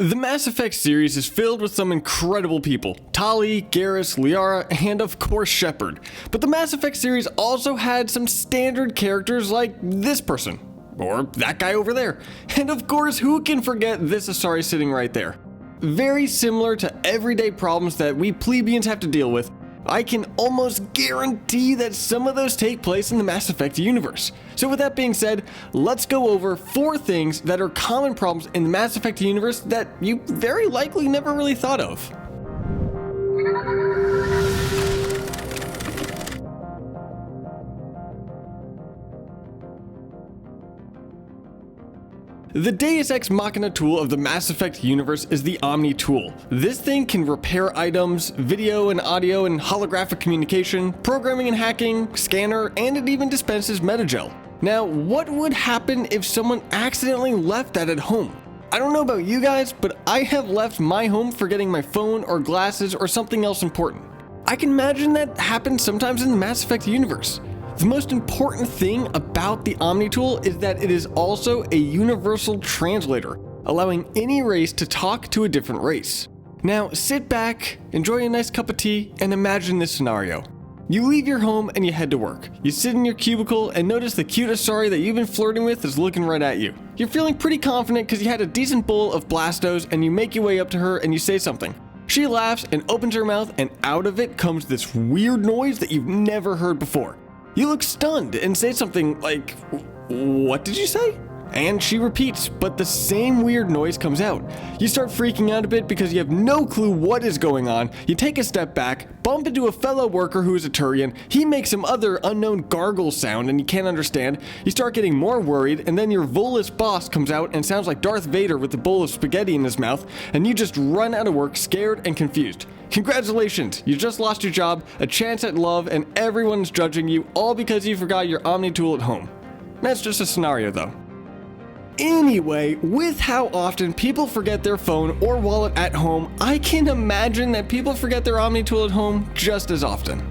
The Mass Effect series is filled with some incredible people: Tali, Garrus, Liara, and of course Shepard. But the Mass Effect series also had some standard characters like this person, or that guy over there, and of course who can forget this Asari sitting right there. Very similar to everyday problems that we plebeians have to deal with, I can almost guarantee that some of those take place in the Mass Effect universe. So with that being said, let's go over 4 things that are common problems in the Mass Effect universe that you very likely never really thought of. The Deus Ex Machina tool of the Mass Effect universe is the omni-tool. This thing can repair items, video and audio and holographic communication, programming and hacking, scanner, and it even dispenses metagel. Now, what would happen if someone accidentally left that at home? I don't know about you guys, but I have left my home forgetting my phone or glasses or something else important. I can imagine that happens sometimes in the Mass Effect universe. The most important thing about the omni-tool is that it is also a universal translator, allowing any race to talk to a different race. Now sit back, enjoy a nice cup of tea, and imagine this scenario. You leave your home and you head to work. You sit in your cubicle and notice the cute Asari that you've been flirting with is looking right at you. You're feeling pretty confident because you had a decent bowl of Blastos and you make your way up to her and you say something. She laughs and opens her mouth and out of it comes this weird noise that you've never heard before. You look stunned and say something like, "What did you say?" And she repeats, but the same weird noise comes out. You start freaking out a bit because you have no clue what is going on. You take a step back, bump into a fellow worker who is a Turian. He makes some other unknown gargle sound and you can't understand. You start getting more worried, and then your Volus boss comes out and sounds like Darth Vader with a bowl of spaghetti in his mouth, and you just run out of work scared and confused. Congratulations, you just lost your job, a chance at love, and everyone's judging you, all because you forgot your omni-tool at home. That's just a scenario though. Anyway, with how often people forget their phone or wallet at home, I can imagine that people forget their omni-tool at home just as often.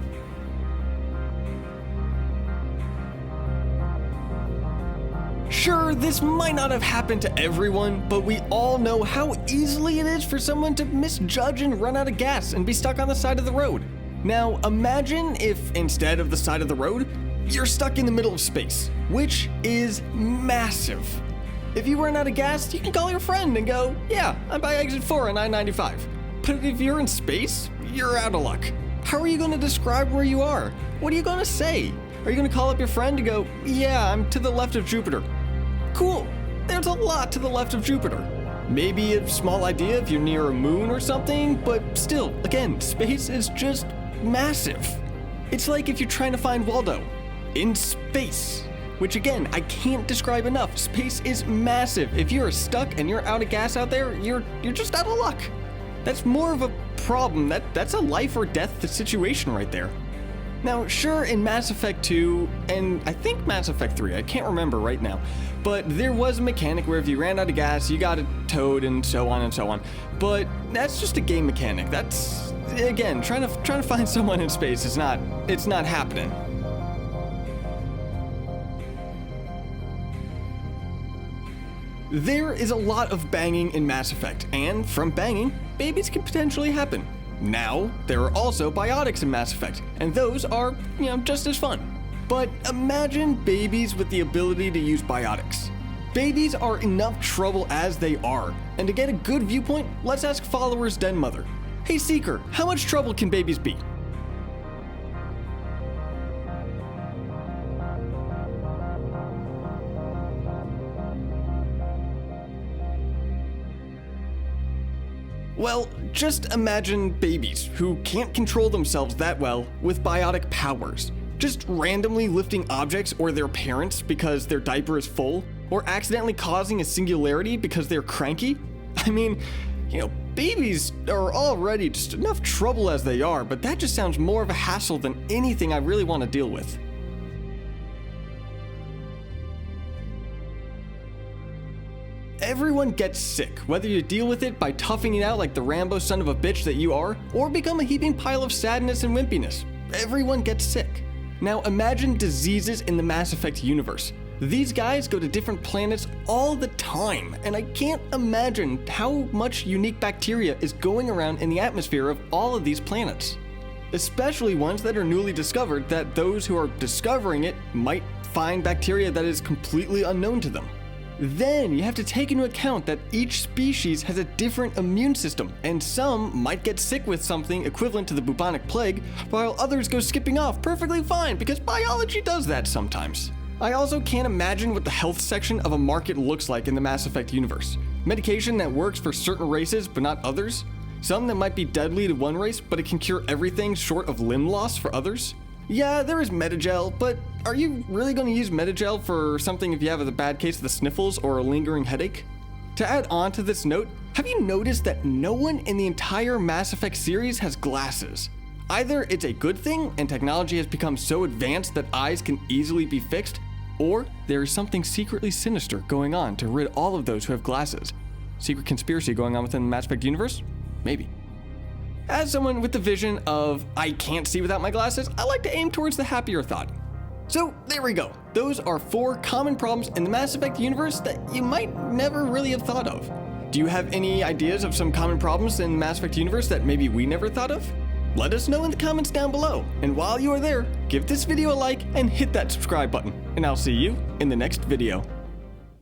Sure, this might not have happened to everyone, but we all know how easily it is for someone to misjudge and run out of gas and be stuck on the side of the road. Now, imagine if instead of the side of the road, you're stuck in the middle of space, which is massive. If you run out of gas, you can call your friend and go, "Yeah, I'm by exit 4 on I-95. But if you're in space, you're out of luck. How are you going to describe where you are? What are you going to say? Are you going to call up your friend and go, "Yeah, I'm to the left of Jupiter"? Cool, there's a lot to the left of Jupiter. Maybe a small idea if you're near a moon or something, but still, again, space is just massive. It's like if you're trying to find Waldo in space, which again, I can't describe enough. Space is massive. If you're stuck and you're out of gas out there, you're just out of luck. That's more of a problem. That's a life or death situation right there. Now, sure, in Mass Effect 2, and I think Mass Effect 3, I can't remember right now, but there was a mechanic where if you ran out of gas, you got it towed and so on and so on. But that's just a game mechanic. That's, again, trying to find someone in space is not happening. There is a lot of banging in Mass Effect, and from banging, babies can potentially happen. Now, there are also biotics in Mass Effect, and those are, just as fun. But imagine babies with the ability to use biotics. Babies are enough trouble as they are, and to get a good viewpoint, let's ask Follower's den mother. "Hey Seeker, how much trouble can babies be?" Well, just imagine babies who can't control themselves that well with biotic powers. Just randomly lifting objects or their parents because their diaper is full, or accidentally causing a singularity because they're cranky. I mean, babies are already just enough trouble as they are, but that just sounds more of a hassle than anything I really want to deal with. Everyone gets sick, whether you deal with it by toughing it out like the Rambo son of a bitch that you are, or become a heaping pile of sadness and wimpiness. Everyone gets sick. Now imagine diseases in the Mass Effect universe. These guys go to different planets all the time, and I can't imagine how much unique bacteria is going around in the atmosphere of all of these planets. Especially ones that are newly discovered, that those who are discovering it might find bacteria that is completely unknown to them. Then you have to take into account that each species has a different immune system, and some might get sick with something equivalent to the bubonic plague, while others go skipping off perfectly fine because biology does that sometimes. I also can't imagine what the health section of a market looks like in the Mass Effect universe. Medication that works for certain races but not others? Some that might be deadly to one race, but it can cure everything short of limb loss for others? Yeah, there is Metagel, but are you really going to use Metagel for something if you have a bad case of the sniffles or a lingering headache? To add on to this note, have you noticed that no one in the entire Mass Effect series has glasses? Either it's a good thing and technology has become so advanced that eyes can easily be fixed, or there is something secretly sinister going on to rid all of those who have glasses. Secret conspiracy going on within the Mass Effect universe? Maybe. As someone with the vision of, I can't see without my glasses, I like to aim towards the happier thought. So there we go. Those are 4 common problems in the Mass Effect universe that you might never really have thought of. Do you have any ideas of some common problems in the Mass Effect universe that maybe we never thought of? Let us know in the comments down below. And while you are there, give this video a like and hit that subscribe button. And I'll see you in the next video.